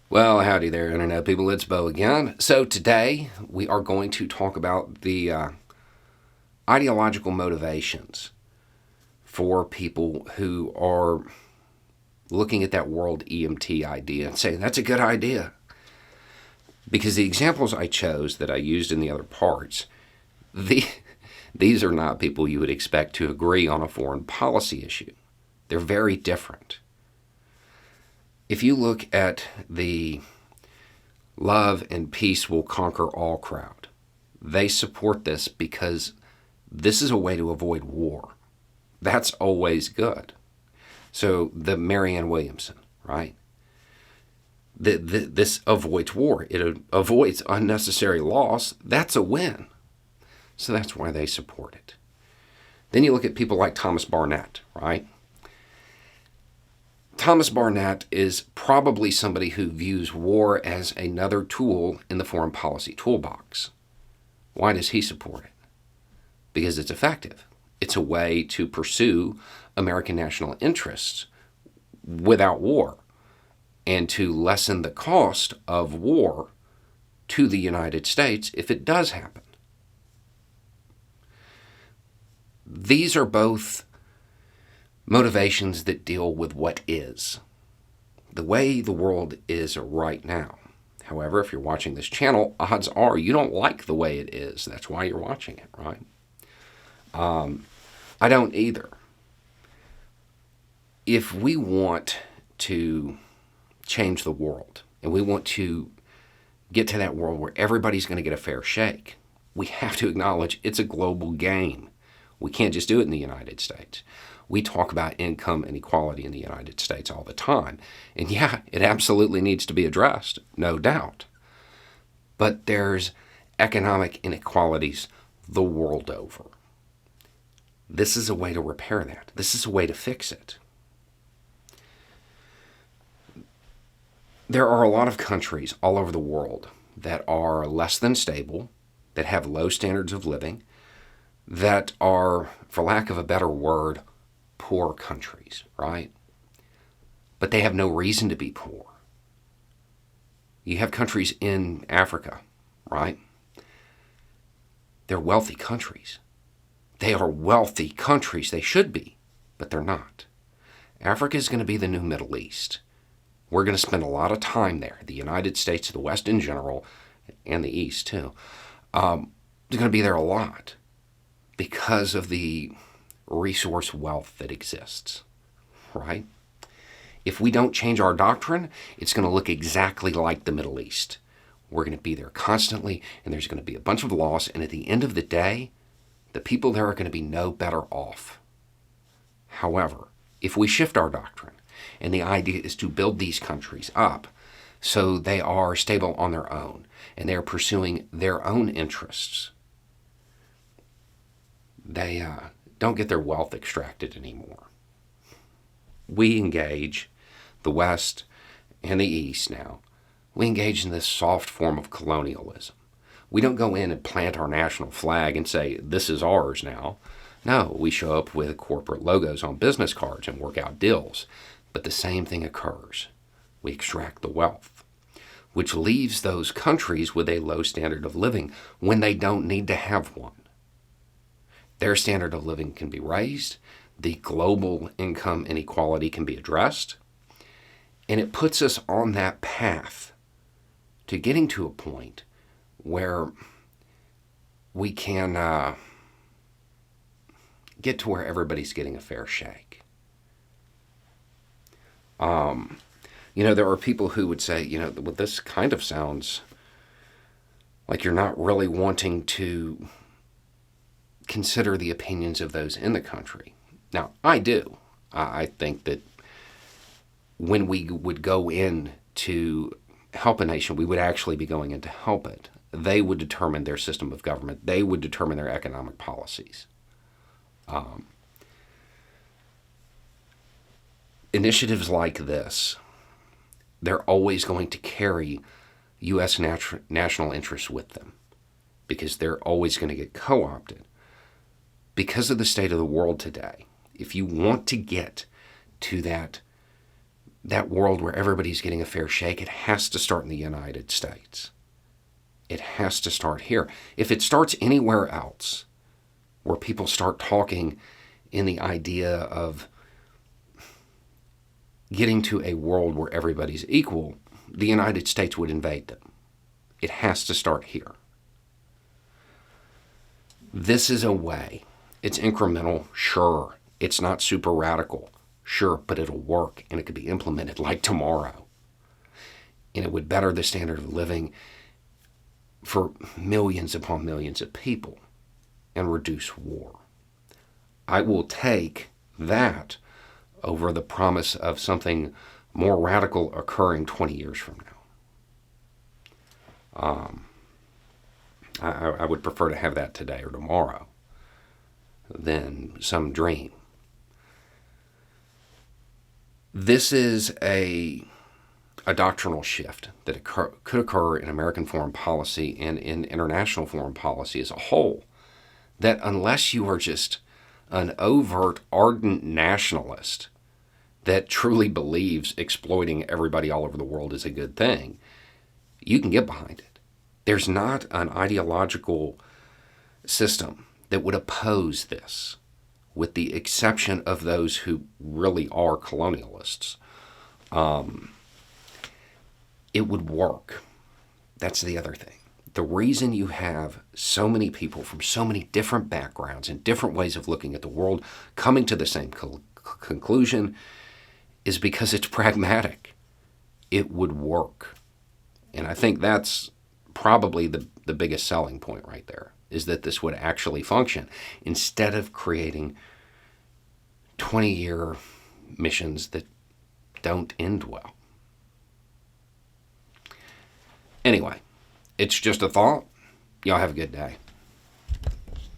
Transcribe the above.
Well, howdy there, Internet people. It's Bo again. So, today we are going to talk about the ideological motivations for people who are looking at that world EMT idea and saying that's a good idea. Because the examples I chose that I used in the other parts, these are not people you would expect to agree on a foreign policy issue. They're very different. If you look at the love and peace will conquer all crowd, they support this because this is a way to avoid war. That's always good. So the Marianne Williamson, right? This avoids war. It avoids unnecessary loss. That's a win. So that's why they support it. Then you look at people like Thomas Barnett, right? Thomas Barnett is probably somebody who views war as another tool in the foreign policy toolbox. Why does he support it? Because it's effective. It's a way to pursue American national interests without war and to lessen the cost of war to the United States if it does happen. These are both motivations that deal with what is, the way the world is right now. However, if you're watching this channel, odds are you don't like the way it is. That's why you're watching it, right? I don't either. If we want to change the world and we want to get to that world where everybody's going to get a fair shake, we have to acknowledge it's a global game. We can't just do it in the United States. We talk about income inequality in the United States all the time. And yeah, it absolutely needs to be addressed, no doubt. But there's economic inequalities the world over. This is a way to repair that. This is a way to fix it. There are a lot of countries all over the world that are less than stable, that have low standards of living, that are, for lack of a better word, poor countries, right? But they have no reason to be poor. You have countries in Africa, right? They're wealthy countries. They are wealthy countries. They should be, but they're not. Africa is going to be the new Middle East. We're going to spend a lot of time there. The United States, the West in general, and the East too. They're going to be there a lot because of the resource wealth that exists, right? If we don't change our doctrine, it's going to look exactly like the Middle East. We're going to be there constantly, and there's going to be a bunch of loss, and at the end of the day, the people there are going to be no better off. However, if we shift our doctrine, and the idea is to build these countries up so they are stable on their own, and they are pursuing their own interests, they don't get their wealth extracted anymore. We engage, the West and the East now, we engage in this soft form of colonialism. We don't go in and plant our national flag and say, this is ours now. No, we show up with corporate logos on business cards and work out deals. But the same thing occurs. We extract the wealth, which leaves those countries with a low standard of living when they don't need to have one. Their standard of living can be raised, the global income inequality can be addressed, and it puts us on that path to getting to a point where we can get to where everybody's getting a fair shake. There are people who would say, well, this kind of sounds like you're not really wanting to consider the opinions of those in the country. Now, I do. I think that when we would go in to help a nation, we would actually be going in to help it. They would determine their system of government. They would determine their economic policies. Initiatives like this, they're always going to carry U.S. national interests with them because they're always going to get co-opted. Because of the state of the world today, if you want to get to that that world where everybody's getting a fair shake, it has to start in the United States. It has to start here. If it starts anywhere else, where people start talking in the idea of getting to a world where everybody's equal, the United States would invade them. It has to start here. This is a way. It's incremental, sure. It's not super radical, sure, but it'll work and it could be implemented like tomorrow. And it would better the standard of living for millions upon millions of people and reduce war. I will take that over the promise of something more radical occurring 20 years from now. I would prefer to have that today or tomorrow than some dream. This is a doctrinal shift that could occur in American foreign policy and in international foreign policy as a whole, that unless you are just an overt, ardent nationalist that truly believes exploiting everybody all over the world is a good thing, you can get behind it. There's not an ideological system that would oppose this, with the exception of those who really are colonialists. It would work. That's the other thing. The reason you have so many people from so many different backgrounds and different ways of looking at the world coming to the same conclusion is because it's pragmatic. It would work. And I think that's probably the biggest selling point right there, is that this would actually function instead of creating 20-year missions that don't end well. Anyway, it's just a thought. Y'all have a good day.